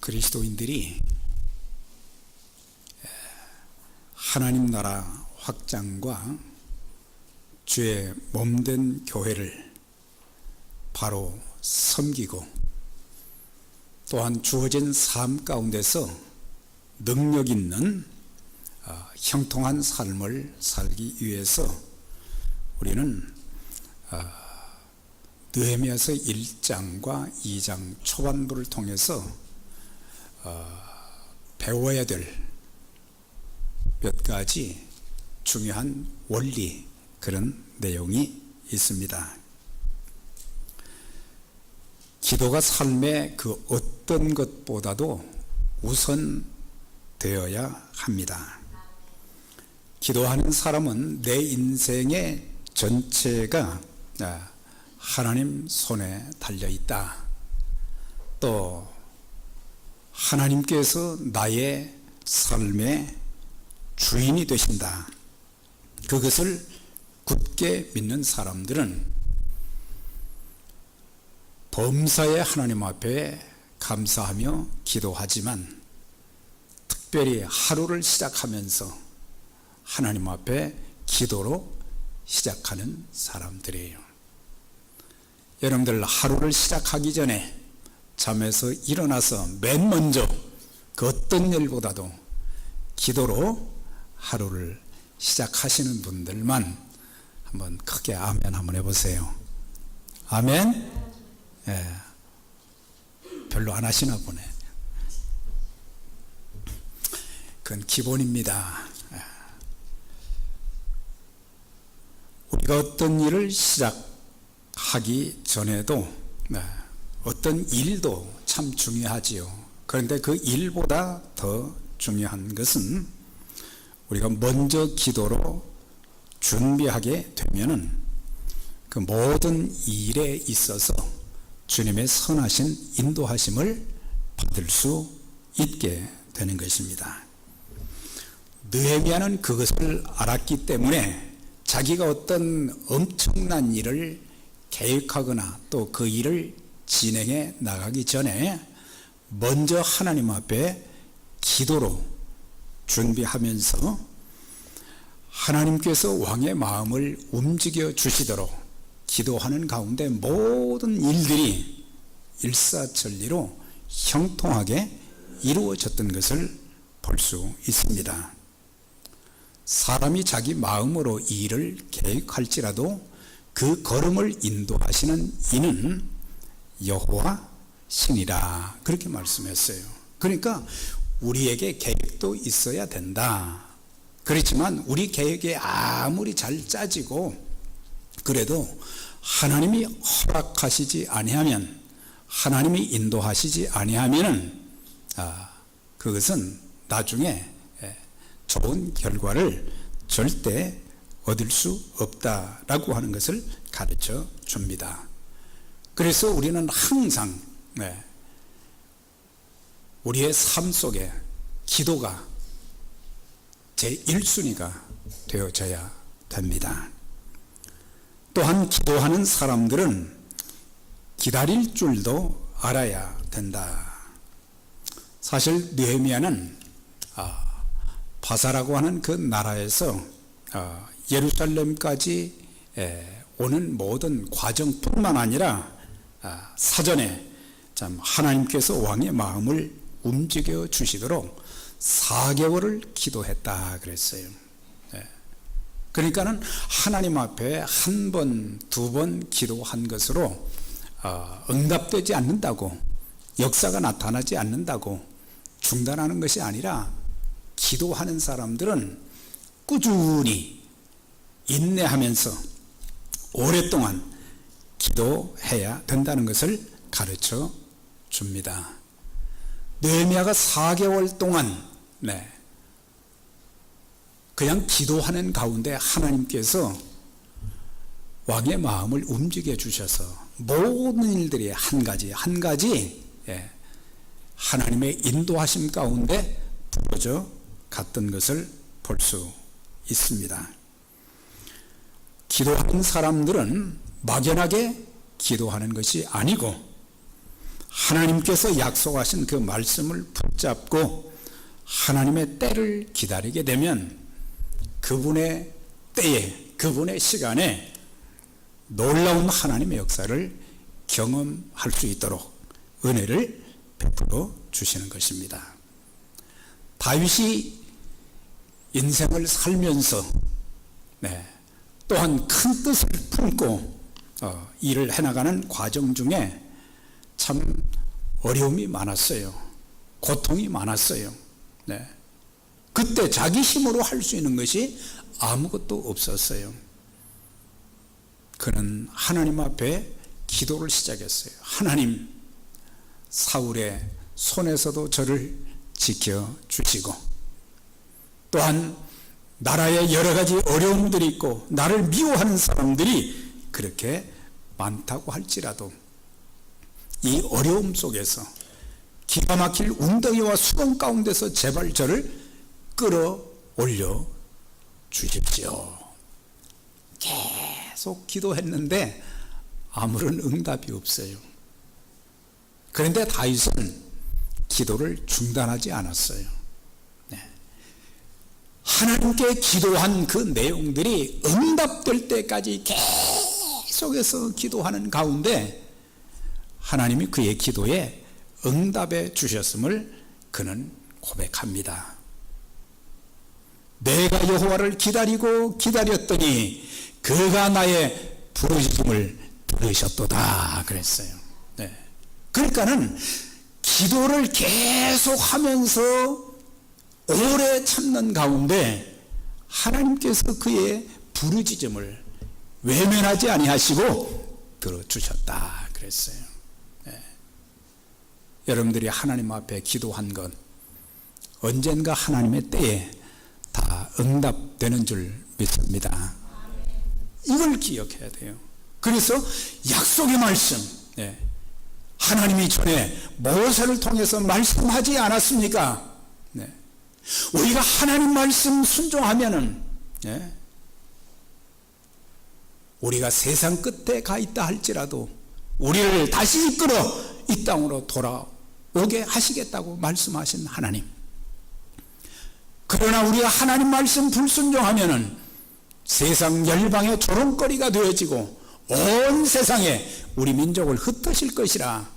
그리스도인들이 하나님 나라 확장과 주의 몸된 교회를 바로 섬기고 또한 주어진 삶 가운데서 능력 있는 형통한 삶을 살기 위해서 우리는 느헤미야서 1장과 2장 초반부를 통해서 배워야 될 몇 가지 중요한 원리, 그런 내용이 있습니다. 기도가 삶의 그 어떤 것보다도 우선 되어야 합니다. 기도하는 사람은 내 인생의 전체가 하나님 손에 달려있다. 또 하나님께서 나의 삶의 주인이 되신다. 그것을 굳게 믿는 사람들은 범사의 하나님 앞에 감사하며 기도하지만 특별히 하루를 시작하면서 하나님 앞에 기도로 시작하는 사람들이에요. 여러분들 하루를 시작하기 전에 잠에서 일어나서 맨 먼저 그 어떤 일보다도 기도로 하루를 시작하시는 분들만 한번 크게 아멘 한번 해보세요. 아멘? 예, 별로 안 하시나 보네. 그건 기본입니다. 우리가 어떤 일을 시작하기 전에도 어떤 일도 참 중요하지요. 그런데 그 일보다 더 중요한 것은 우리가 먼저 기도로 준비하게 되면은 그 모든 일에 있어서 주님의 선하신 인도하심을 받을 수 있게 되는 것입니다. 느헤미야는 그것을 알았기 때문에 자기가 어떤 엄청난 일을 계획하거나 또 그 일을 진행해 나가기 전에 먼저 하나님 앞에 기도로 준비하면서 하나님께서 왕의 마음을 움직여 주시도록 기도하는 가운데 모든 일들이 일사천리로 형통하게 이루어졌던 것을 볼 수 있습니다. 사람이 자기 마음으로 이 일을 계획할지라도 그 걸음을 인도하시는 이는 여호와 신이라, 그렇게 말씀했어요. 그러니까 우리에게 계획도 있어야 된다. 그렇지만 우리 계획이 아무리 잘 짜지고 그래도 하나님이 허락하시지 아니하면, 하나님이 인도하시지 아니하면은 그것은 나중에 좋은 결과를 절대 얻을 수 없다라고 하는 것을 가르쳐 줍니다. 그래서 우리는 항상 우리의 삶 속에 기도가 제1순위가 되어져야 됩니다. 또한 기도하는 사람들은 기다릴 줄도 알아야 된다. 사실 느헤미야는 바사라고 하는 그 나라에서 예루살렘까지 오는 모든 과정뿐만 아니라 사전에 참 하나님께서 왕의 마음을 움직여 주시도록 4개월을 기도했다 그랬어요. 그러니까는 하나님 앞에 한 번, 두 번 기도한 것으로 응답되지 않는다고, 역사가 나타나지 않는다고 중단하는 것이 아니라 기도하는 사람들은 꾸준히 인내하면서 오랫동안 기도해야 된다는 것을 가르쳐 줍니다. 느헤미야가 4개월 동안 그냥 기도하는 가운데 하나님께서 왕의 마음을 움직여 주셔서 모든 일들이 한 가지 한 가지 하나님의 인도하심 가운데 부어져 갔던 것을 볼 수 있습니다. 기도하는 사람들은 막연하게 기도하는 것이 아니고 하나님께서 약속하신 그 말씀을 붙잡고 하나님의 때를 기다리게 되면 그분의 때에, 그분의 시간에 놀라운 하나님의 역사를 경험할 수 있도록 은혜를 베풀어 주시는 것입니다. 다윗이 인생을 살면서 또한 큰 뜻을 품고 일을 해나가는 과정 중에 참 어려움이 많았어요. 고통이 많았어요. 그때 자기 힘으로 할 수 있는 것이 아무것도 없었어요. 그는 하나님 앞에 기도를 시작했어요. 하나님, 사울의 손에서도 저를 지켜주시고, 또한 나라에 여러 가지 어려움들이 있고 나를 미워하는 사람들이 그렇게 많다고 할지라도 이 어려움 속에서 기가 막힐 웅덩이와 수렁 가운데서 제발 저를 끌어올려 주십시오. 계속 기도했는데 아무런 응답이 없어요. 그런데 다윗은 기도를 중단하지 않았어요. 하나님께 기도한 그 내용들이 응답될 때까지 계속해서 기도하는 가운데 하나님이 그의 기도에 응답해 주셨음을 그는 고백합니다. 내가 여호와를 기다리고 기다렸더니 그가 나의 부르짖음을 들으셨도다 그랬어요. 그러니까는 기도를 계속하면서 오래 참는 가운데 하나님께서 그의 부르짖음을 외면하지 아니하시고 들어주셨다 그랬어요. 여러분들이 하나님 앞에 기도한 것 언젠가 하나님의 때에 다 응답되는 줄 믿습니다. 이걸 기억해야 돼요. 그래서 약속의 말씀, 하나님이 전에 모세를 통해서 말씀하지 않았습니까? 우리가 하나님 말씀 순종하면은 우리가 세상 끝에 가 있다 할지라도 우리를 다시 이끌어 이 땅으로 돌아오게 하시겠다고 말씀하신 하나님. 그러나 우리가 하나님 말씀 불순종하면은 세상 열방의 조롱거리가 되어지고 온 세상에 우리 민족을 흩으실 것이라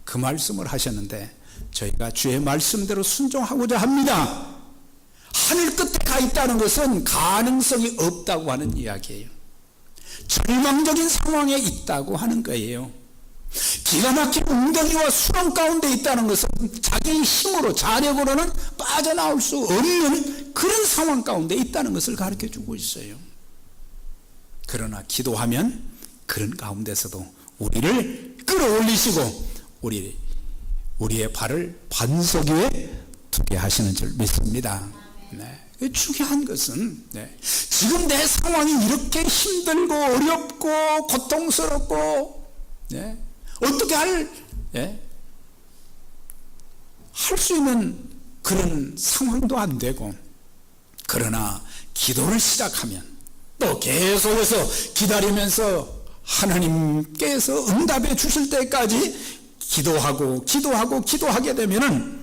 그 말씀을 하셨는데 저희가 주의 말씀대로 순종하고자 합니다. 하늘 끝에 가 있다는 것은 가능성이 없다고 하는 이야기예요. 절망적인 상황에 있다고 하는 거예요. 기가 막힌 웅덩이와 수렁 가운데 있다는 것은 자기의 힘으로 자력으로는 빠져나올 수 없는 그런 상황 가운데 있다는 것을 가르쳐 주고 있어요. 그러나 기도하면 그런 가운데서도 우리를 끌어올리시고 우리의 발을 반석 위에 두게 하시는 줄 믿습니다. 중요한 것은 지금 내 상황이 이렇게 힘들고 어렵고 고통스럽고 어떻게 할 수 있는 그런 상황도 안 되고, 그러나 기도를 시작하면 또 계속해서 기다리면서 하나님께서 응답해 주실 때까지 기도하게 되면은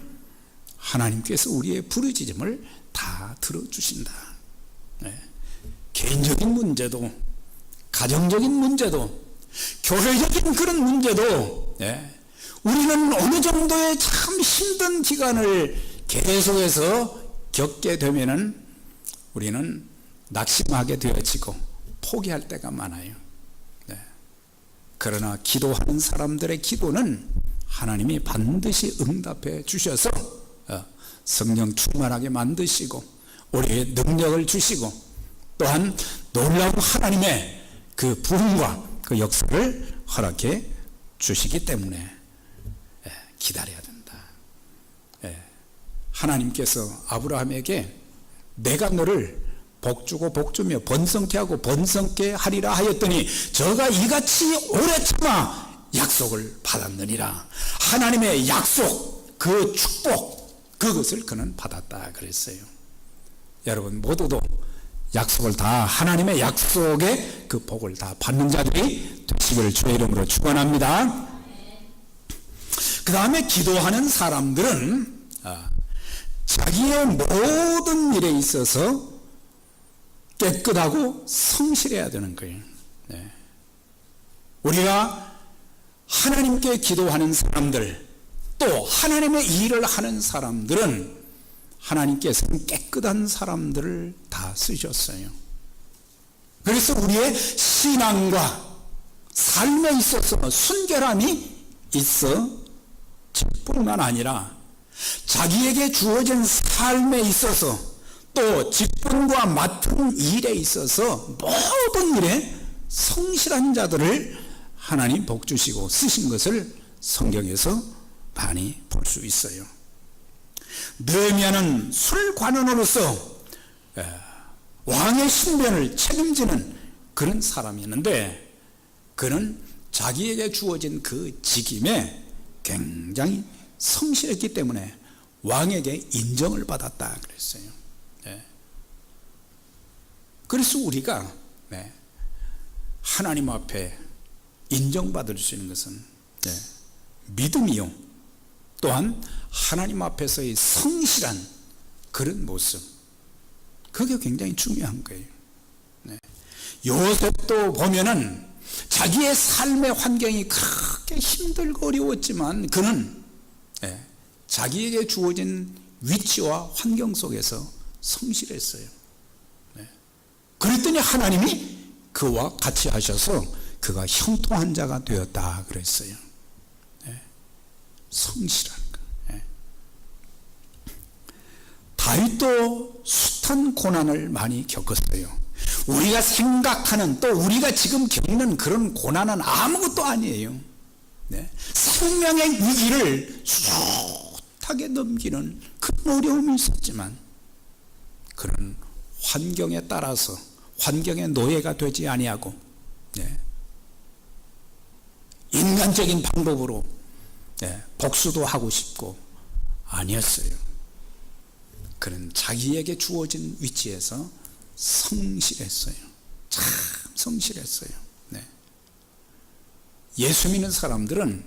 하나님께서 우리의 부르짖음을 다 들어주신다. 개인적인 문제도, 가정적인 문제도, 교회적인 그런 문제도 우리는 어느 정도의 참 힘든 기간을 계속해서 겪게 되면은 우리는 낙심하게 되어지고 포기할 때가 많아요. 그러나 기도하는 사람들의 기도는 하나님이 반드시 응답해 주셔서 성령 충만하게 만드시고 우리의 능력을 주시고 또한 놀라운 하나님의 그 부흥과 그 역사를 허락해 주시기 때문에 기다려야 된다. 하나님께서 아브라함에게 내가 너를 복주고 복주며 번성케 하고 번성케 하리라 하였더니 저가 이같이 오래 참아 약속을 받았느니라. 하나님의 약속, 그 축복, 그것을 그는 받았다 그랬어요. 여러분 모두도 약속을 다, 하나님의 약속의 그 복을 다 받는 자들이 되시기를 주의 이름으로 축원합니다. 그 다음에 기도하는 사람들은 자기의 모든 일에 있어서 깨끗하고 성실해야 되는 거예요. 네. 우리가 하나님께 기도하는 사람들, 또 하나님의 일을 하는 사람들은 하나님께서는 깨끗한 사람들을 다 쓰셨어요. 그래서 우리의 신앙과 삶에 있어서 순결함이 있어 뿐만 아니라 자기에게 주어진 삶에 있어서 또 직분과 맡은 일에 있어서 모든 일에 성실한 자들을 하나님 복 주시고 쓰신 것을 성경에서 많이 볼 수 있어요. 느헤미야는 술관원으로서 왕의 신변을 책임지는 그런 사람이었는데, 그는 자기에게 주어진 그 직임에 굉장히 성실했기 때문에 왕에게 인정을 받았다 그랬어요. 네. 그래서 우리가 하나님 앞에 인정받을 수 있는 것은 믿음이요, 또한 하나님 앞에서의 성실한 그런 모습, 그게 굉장히 중요한 거예요. 요셉도 보면은 자기의 삶의 환경이 그렇게 힘들고 어려웠지만 그는 자기에게 주어진 위치와 환경 속에서 성실했어요. 그랬더니 하나님이 그와 같이 하셔서 그가 형통한 자가 되었다 그랬어요. 성실한 거. 다윗도 숱한 고난을 많이 겪었어요. 우리가 생각하는, 또 우리가 지금 겪는 그런 고난은 아무것도 아니에요. 생명의 위기를 숱하게 넘기는 큰 어려움이 있었지만 그런 환경에 따라서 환경의 노예가 되지 아니하고 인간적인 방법으로 복수도 하고 싶고 아니었어요. 그는 자기에게 주어진 위치에서 성실했어요. 참 성실했어요. 예수 믿는 사람들은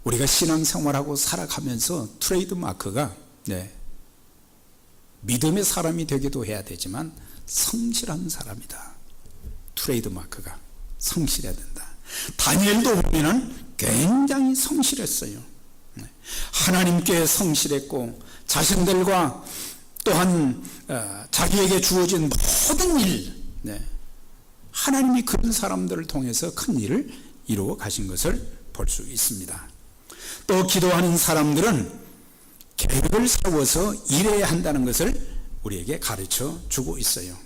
우리가 신앙생활하고 살아가면서 트레이드 마크가 믿음의 사람이 되기도 해야 되지만 성실한 사람이다. 트레이드 마크가 성실해야 된다. 다니엘도 보면은 굉장히 성실했어요. 하나님께 성실했고 자신들과 또한 자기에게 주어진 모든 일, 하나님이 그런 사람들을 통해서 큰 일을 이루어 가신 것을 볼 수 있습니다. 또 기도하는 사람들은 계획을 세워서 일해야 한다는 것을 우리에게 가르쳐 주고 있어요.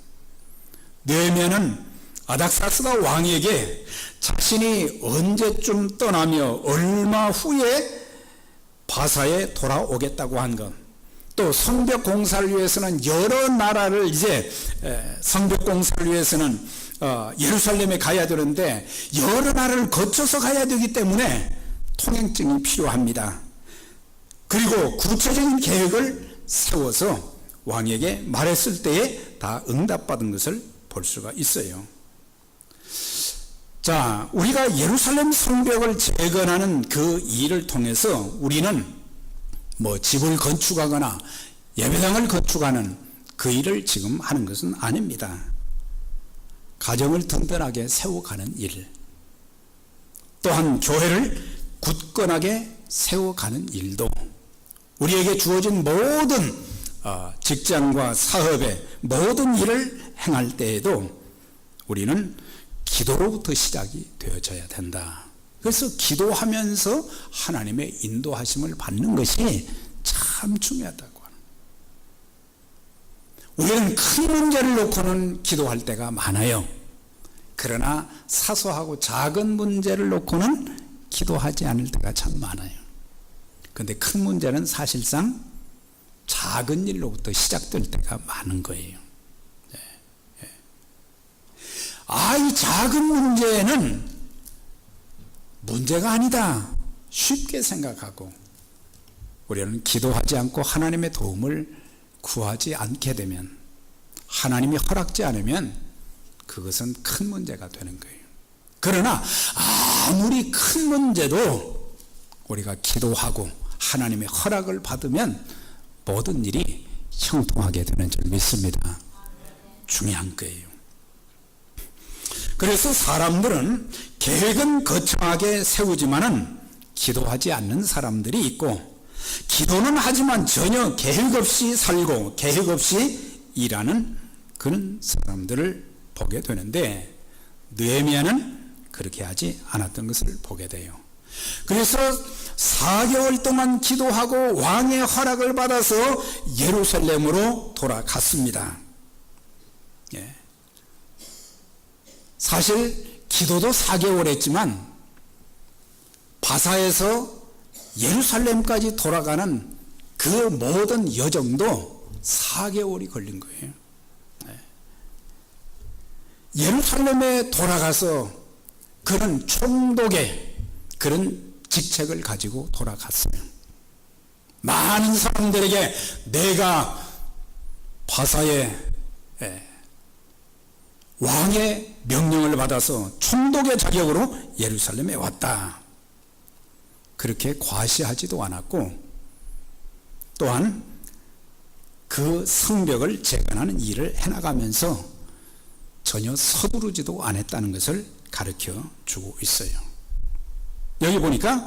느헤미야는 아닥사스다 왕에게 자신이 언제쯤 떠나며 얼마 후에 바사에 돌아오겠다고 한 것, 또 성벽 공사를 위해서는 여러 나라를 이제 성벽 공사를 위해서는 예루살렘에 가야 되는데 여러 나라를 거쳐서 가야 되기 때문에 통행증이 필요합니다. 그리고 구체적인 계획을 세워서 왕에게 말했을 때에 다 응답받은 것을 볼 수가 있어요. 자, 우리가 예루살렘 성벽을 재건하는 그 일을 통해서 우리는 집을 건축하거나 예배당을 건축하는 그 일을 지금 하는 것은 아닙니다. 가정을 든든하게 세워가는 일, 또한 교회를 굳건하게 세워가는 일도, 우리에게 주어진 모든 직장과 사업의 모든 일을 행할 때에도 우리는 기도로부터 시작이 되어져야 된다. 그래서 기도하면서 하나님의 인도하심을 받는 것이 참 중요하다고 하는. 우리는 큰 문제를 놓고는 기도할 때가 많아요. 그러나 사소하고 작은 문제를 놓고는 기도하지 않을 때가 참 많아요. 그런데 큰 문제는 사실상 작은 일로부터 시작될 때가 많은 거예요. 이 작은 문제는 문제가 아니다, 쉽게 생각하고 우리는 기도하지 않고 하나님의 도움을 구하지 않게 되면, 하나님이 허락지 않으면 그것은 큰 문제가 되는 거예요. 그러나 아무리 큰 문제도 우리가 기도하고 하나님의 허락을 받으면 모든 일이 형통하게 되는 줄 믿습니다. 중요한 거예요. 그래서 사람들은 계획은 거창하게 세우지만은 기도하지 않는 사람들이 있고, 기도는 하지만 전혀 계획 없이 살고 계획 없이 일하는 그런 사람들을 보게 되는데, 느헤미야는 그렇게 하지 않았던 것을 보게 돼요. 그래서 4개월 동안 기도하고 왕의 허락을 받아서 예루살렘으로 돌아갔습니다. 예. 사실 기도도 4개월 했지만 바사에서 예루살렘까지 돌아가는 그 모든 여정도 4개월이 걸린 거예요. 예루살렘에 돌아가서 그런 총독의 그런 직책을 가지고 돌아갔어요. 많은 사람들에게 내가 바사의 왕의 명령을 받아서 총독의 자격으로 예루살렘에 왔다. 그렇게 과시하지도 않았고, 또한 그 성벽을 재건하는 일을 해나가면서 전혀 서두르지도 않았다는 것을 가르쳐 주고 있어요. 여기 보니까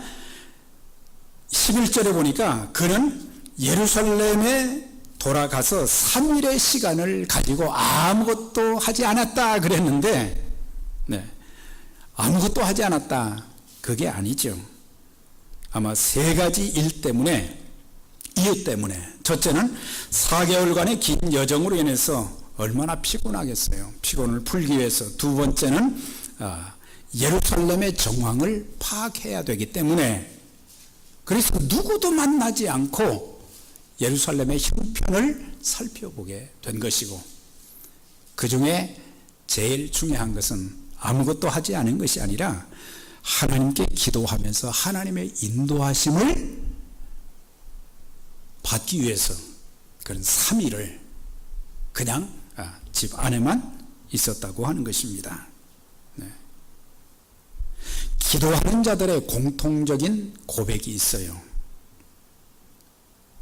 11절에 보니까 그는 예루살렘에 돌아가서 3일의 시간을 가지고 아무것도 하지 않았다 그랬는데, 아무것도 하지 않았다, 그게 아니죠. 아마 3가지 이유 때문에, 첫째는 4개월간의 긴 여정으로 인해서 얼마나 피곤하겠어요. 피곤을 풀기 위해서. 두 번째는 예루살렘의 정황을 파악해야 되기 때문에, 그래서 누구도 만나지 않고 예루살렘의 형편을 살펴보게 된 것이고, 그 중에 제일 중요한 것은 아무것도 하지 않은 것이 아니라 하나님께 기도하면서 하나님의 인도하심을 받기 위해서 그런 3일을 그냥 집 안에만 있었다고 하는 것입니다. 기도하는 자들의 공통적인 고백이 있어요.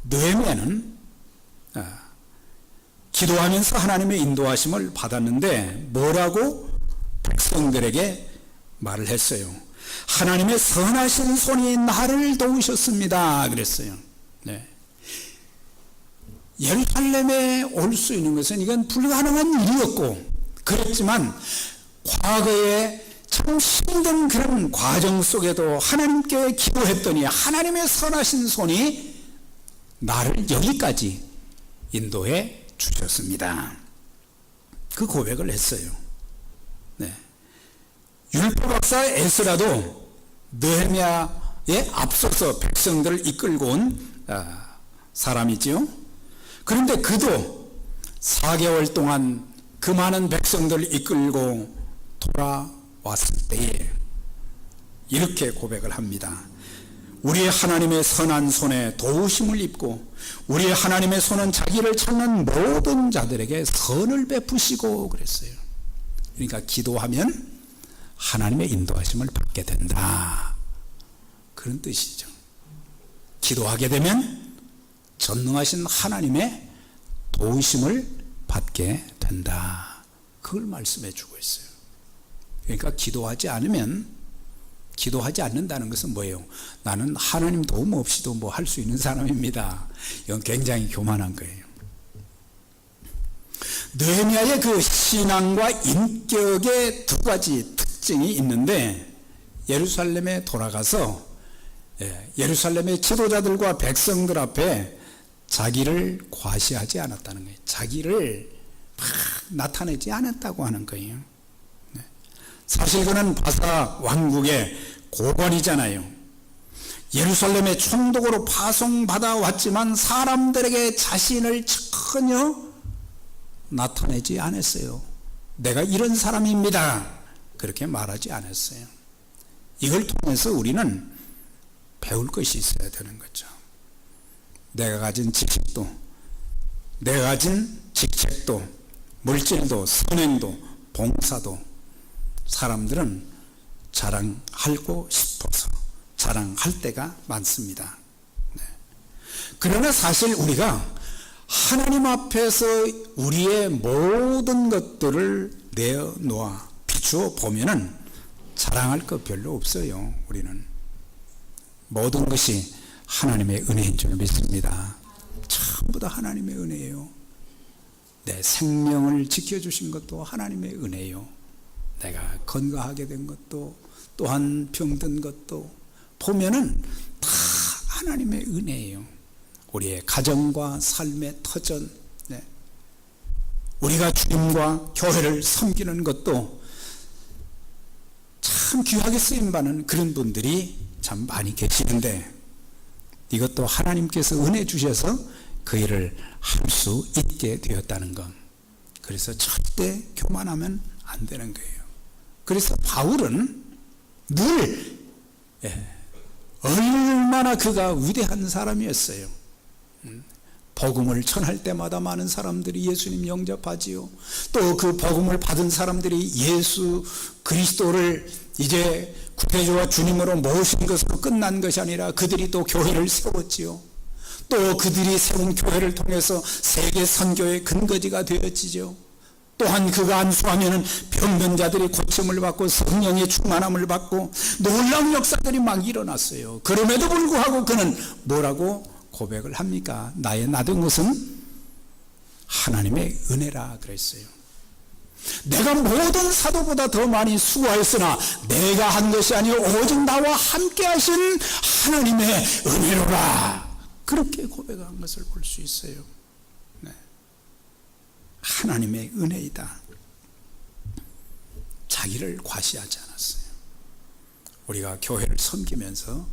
느헤미야는 기도하면서 하나님의 인도하심을 받았는데 뭐라고 백성들에게 말을 했어요? 하나님의 선하신 손이 나를 도우셨습니다 그랬어요. 예루살렘에 올 수 있는 것은 이건 불가능한 일이었고, 그랬지만 과거에 참 힘든 그런 과정 속에도 하나님께 기도했더니 하나님의 선하신 손이 나를 여기까지 인도해 주셨습니다. 그 고백을 했어요. 율법학사 에스라도 느헤미야에 앞서서 백성들을 이끌고 온 사람이지요. 그런데 그도 4개월 동안 그 많은 백성들을 이끌고 돌아왔을 때에 이렇게 고백을 합니다. 우리의 하나님의 선한 손에 도우심을 입고 우리의 하나님의 손은 자기를 찾는 모든 자들에게 선을 베푸시고 그랬어요. 그러니까 기도하면 하나님의 인도하심을 받게 된다, 그런 뜻이죠. 기도하게 되면 전능하신 하나님의 도우심을 받게 된다, 그걸 말씀해 주고 있어요. 그러니까 기도하지 않는다는 것은 뭐예요? 나는 하나님 도움 없이도 뭐 할 수 있는 사람입니다, 이건 굉장히 교만한 거예요. 느헤미야의 그 신앙과 인격의 2가지 특징이 있는데, 예루살렘에 돌아가서 예루살렘의 지도자들과 백성들 앞에 자기를 과시하지 않았다는 거예요. 자기를 막 나타내지 않았다고 하는 거예요. 사실 그는 바사 왕국의 고관이잖아요. 예루살렘의 총독으로 파송받아 왔지만 사람들에게 자신을 전혀 나타내지 않았어요. 내가 이런 사람입니다, 그렇게 말하지 않았어요. 이걸 통해서 우리는 배울 것이 있어야 되는 거죠. 내가 가진 지식도, 내가 가진 직책도, 물질도, 선행도, 봉사도 사람들은 자랑하고 싶어서 자랑할 때가 많습니다. 네. 그러나 사실 우리가 하나님 앞에서 우리의 모든 것들을 내어놓아 비추어 보면은 자랑할 것 별로 없어요. 우리는 모든 것이 하나님의 은혜인 줄 믿습니다. 전부 다 하나님의 은혜예요. 내 생명을 지켜주신 것도 하나님의 은혜예요. 내가 건강하게 된 것도, 또한 병든 것도 보면은 다 하나님의 은혜예요. 우리의 가정과 삶의 터전, 네. 우리가 주님과 교회를 섬기는 것도 참 귀하게 쓰임받는 그런 분들이 참 많이 계시는데, 이것도 하나님께서 은혜 주셔서 그 일을 할 수 있게 되었다는 것. 그래서 절대 교만하면 안 되는 거예요. 그래서 바울은 늘 얼마나 그가 위대한 사람이었어요. 복음을 전할 때마다 많은 사람들이 예수님 영접하지요. 또 그 복음을 받은 사람들이 예수 그리스도를 이제 구세주와 주님으로 모신 것으로 끝난 것이 아니라 그들이 또 교회를 세웠지요. 또 그들이 세운 교회를 통해서 세계 선교의 근거지가 되었지요. 또한 그가 안수하면 병든 자들이 고침을 받고 성령의 충만함을 받고 놀라운 역사들이 막 일어났어요. 그럼에도 불구하고 그는 뭐라고 고백을 합니까? 나의 나된 것은 하나님의 은혜라 그랬어요. 내가 모든 사도보다 더 많이 수고하였으나 내가 한 것이 아니요 오직 나와 함께 하신 하나님의 은혜로라. 그렇게 고백한 것을 볼 수 있어요. 네. 하나님의 은혜이다. 자기를 과시하지 않았어요. 우리가 교회를 섬기면서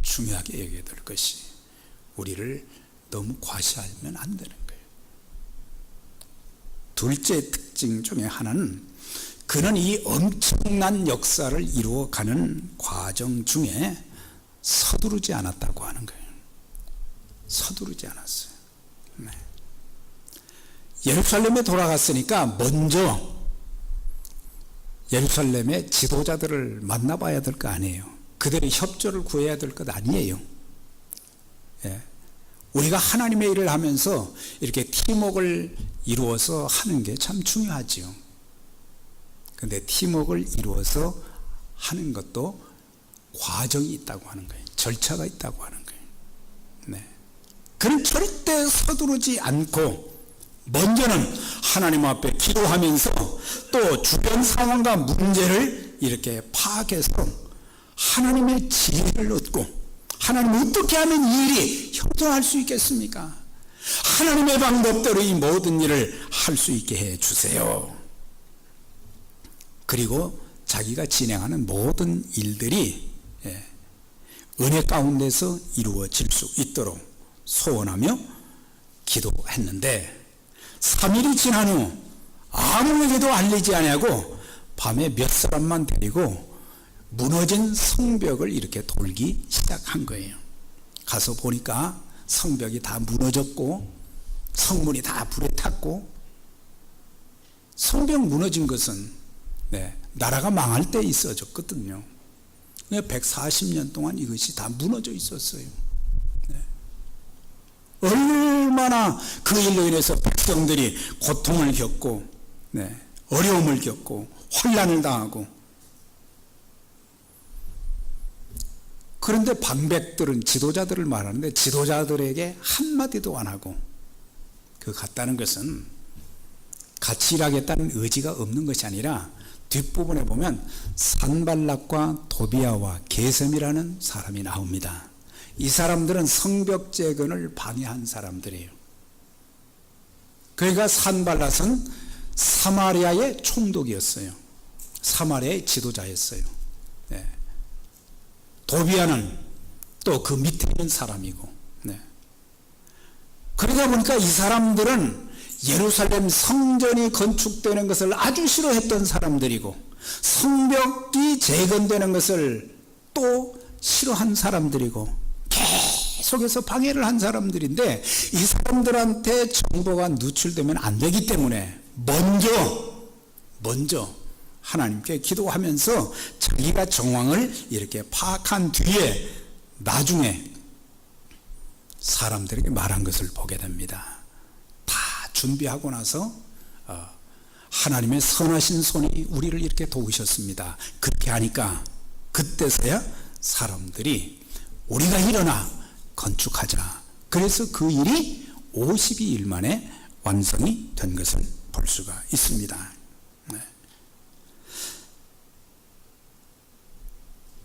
중요하게 여겨야 될 것이 우리를 너무 과시하면 안 되는 거예요. 둘째 특징 중에 하나는 그는 이 엄청난 역사를 이루어가는 과정 중에 서두르지 않았다고 하는 거예요. 서두르지 않았어요. 네. 예루살렘에 돌아갔으니까 먼저 예루살렘의 지도자들을 만나봐야 될 거 아니에요. 그들의 협조를 구해야 될 것 아니에요. 예. 우리가 하나님의 일을 하면서 이렇게 팀워크를 이루어서 하는 게 참 중요하지요. 그런데 팀워크를 이루어서 하는 것도 과정이 있다고 하는 거예요. 절차가 있다고 하는 거예요. 네. 그는 절대 서두르지 않고 먼저는 하나님 앞에 기도하면서 또 주변 상황과 문제를 이렇게 파악해서 하나님의 지혜를 얻고, 하나님 어떻게 하면 이 일이 형통할 수 있겠습니까? 하나님의 방법대로 이 모든 일을 할 수 있게 해 주세요. 그리고 자기가 진행하는 모든 일들이 은혜 가운데서 이루어질 수 있도록 소원하며 기도했는데, 3일이 지난 후 아무에게도 알리지 아니하고 밤에 몇 사람만 데리고 무너진 성벽을 이렇게 돌기 시작한 거예요. 가서 보니까 성벽이 다 무너졌고 성문이 다 불에 탔고, 성벽 무너진 것은 나라가 망할 때 있어졌거든요. 140년 동안 이것이 다 무너져 있었어요. 얼마나 그 일로 인해서 백성들이 고통을 겪고 어려움을 겪고 환난을 당하고, 그런데 방백들은 지도자들을 말하는데 지도자들에게 한마디도 안 하고 그 갔다는 것은 같이 일하겠다는 의지가 없는 것이 아니라, 뒷부분에 보면 산발락과 도비아와 게셈이라는 사람이 나옵니다. 이 사람들은 성벽 재건을 방해한 사람들이에요. 그러니까 산발락은 사마리아의 총독이었어요. 사마리아의 지도자였어요. 도비아는 또 그 밑에 있는 사람이고, 그러다 보니까 이 사람들은 예루살렘 성전이 건축되는 것을 아주 싫어했던 사람들이고, 성벽이 재건되는 것을 또 싫어한 사람들이고, 계속해서 방해를 한 사람들인데, 이 사람들한테 정보가 누출되면 안 되기 때문에 먼저 하나님께 기도하면서 자기가 정황을 이렇게 파악한 뒤에 나중에 사람들에게 말한 것을 보게 됩니다. 다 준비하고 나서 하나님의 선하신 손이 우리를 이렇게 도우셨습니다. 그렇게 하니까 그때서야 사람들이 우리가 일어나 건축하자. 그래서 그 일이 52일 만에 완성이 된 것을 볼 수가 있습니다. 네.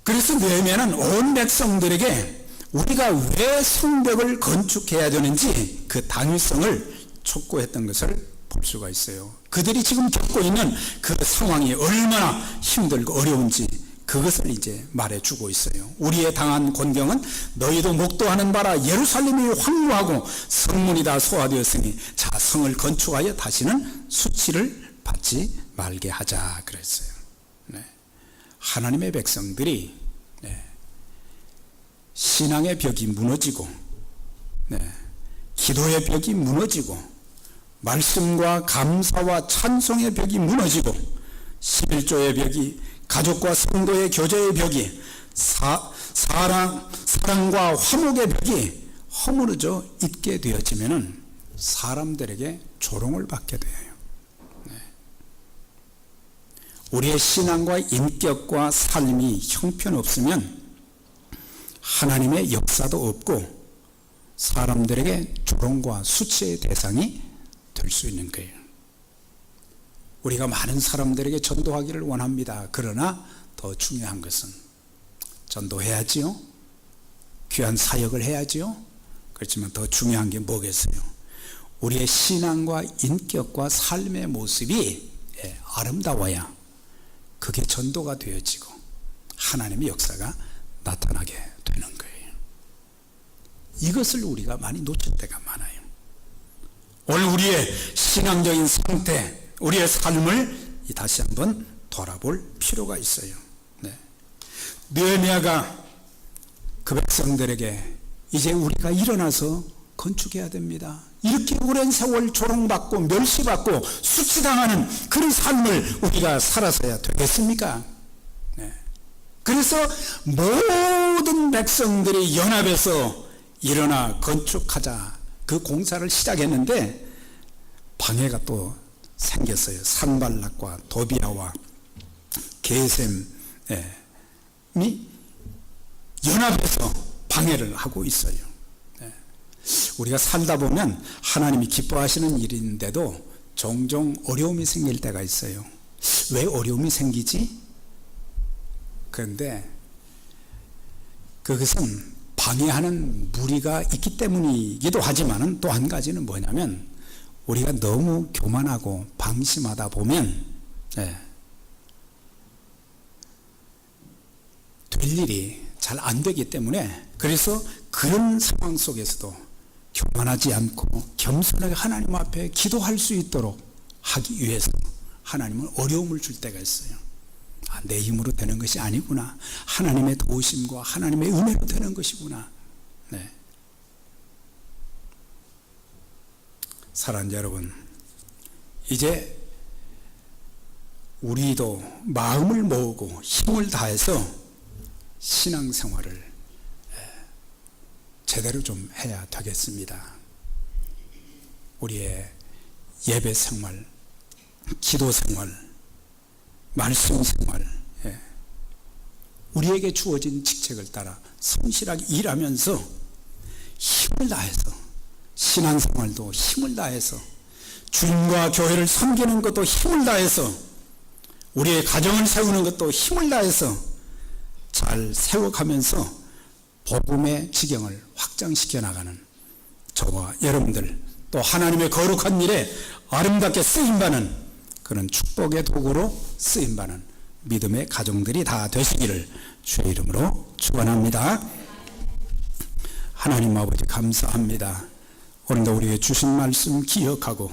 그래서 느헤미야는 온 백성들에게 우리가 왜 성벽을 건축해야 되는지 그 당위성을 촉구했던 것을 볼 수가 있어요. 그들이 지금 겪고 있는 그 상황이 얼마나 힘들고 어려운지 그것을 이제 말해주고 있어요. 우리의 당한 곤경은 너희도 목도하는 바라 예루살렘이 황무하고 성문이 다 소화되었으니 자 성을 건축하여 다시는 수치를 받지 말게 하자 그랬어요. 네. 하나님의 백성들이 신앙의 벽이 무너지고 기도의 벽이 무너지고 말씀과 감사와 찬송의 벽이 무너지고 11조의 벽이 가족과 성도의 교제의 벽이 사랑과 화목의 벽이 허물어져 있게 되어지면은 사람들에게 조롱을 받게 돼요. 우리의 신앙과 인격과 삶이 형편없으면 하나님의 역사도 없고 사람들에게 조롱과 수치의 대상이 될 수 있는 거예요. 우리가 많은 사람들에게 전도하기를 원합니다. 그러나 더 중요한 것은 전도해야지요. 귀한 사역을 해야지요. 그렇지만 더 중요한 게 뭐겠어요? 우리의 신앙과 인격과 삶의 모습이 아름다워야 그게 전도가 되어지고 하나님의 역사가 나타나게 되는 거예요. 이것을 우리가 많이 놓칠 때가 많아요. 오늘 우리의 신앙적인 상태, 우리의 삶을 다시 한번 돌아볼 필요가 있어요. 느헤미야가 그 백성들에게 이제 우리가 일어나서 건축해야 됩니다. 이렇게 오랜 세월 조롱받고 멸시받고 수치당하는 그런 삶을 우리가 살아서야 되겠습니까? 그래서 모든 백성들이 연합해서 일어나 건축하자 그 공사를 시작했는데 방해가 또 생겼어요. 산발락과 도비아와 게셈이 연합해서 방해를 하고 있어요. 우리가 살다 보면 하나님이 기뻐하시는 일인데도 종종 어려움이 생길 때가 있어요. 왜 어려움이 생기지? 그런데 그것은 방해하는 무리가 있기 때문이기도 하지만 또 한 가지는 뭐냐면 우리가 너무 교만하고 방심하다 보면 될 일이 잘 안 되기 때문에 그래서 그런 상황 속에서도 교만하지 않고 겸손하게 하나님 앞에 기도할 수 있도록 하기 위해서 하나님은 어려움을 줄 때가 있어요. 내 힘으로 되는 것이 아니구나. 하나님의 도우심과 하나님의 은혜로 되는 것이구나. 사랑하는 여러분, 이제 우리도 마음을 모으고 힘을 다해서 신앙생활을 제대로 좀 해야 되겠습니다. 우리의 예배생활, 기도생활, 말씀생활, 우리에게 주어진 직책을 따라 성실하게 일하면서 힘을 다해서 신앙생활도 힘을 다해서 주님과 교회를 섬기는 것도 힘을 다해서 우리의 가정을 세우는 것도 힘을 다해서 잘 세워가면서 복음의 지경을 확장시켜 나가는 저와 여러분들 또 하나님의 거룩한 일에 아름답게 쓰임받는 그런 축복의 도구로 쓰임받는 믿음의 가정들이 다 되시기를 주의 이름으로 축원합니다. 하나님 아버지 감사합니다. 오늘도 우리에게 주신 말씀 기억하고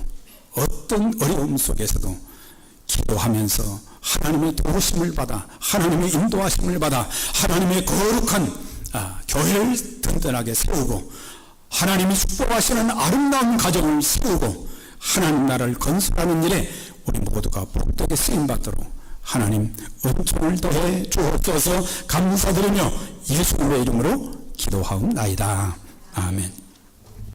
어떤 어려움 속에서도 기도하면서 하나님의 도우심을 받아 하나님의 인도하심을 받아 하나님의 거룩한 교회를 든든하게 세우고 하나님이 축복하시는 아름다운 가정을 세우고 하나님 나라를 건설하는 일에 우리 모두가 복되게 쓰임받도록 하나님 은총을 더해 주옵소서. 감사드리며 예수님의 이름으로 기도하옵나이다. 아멘.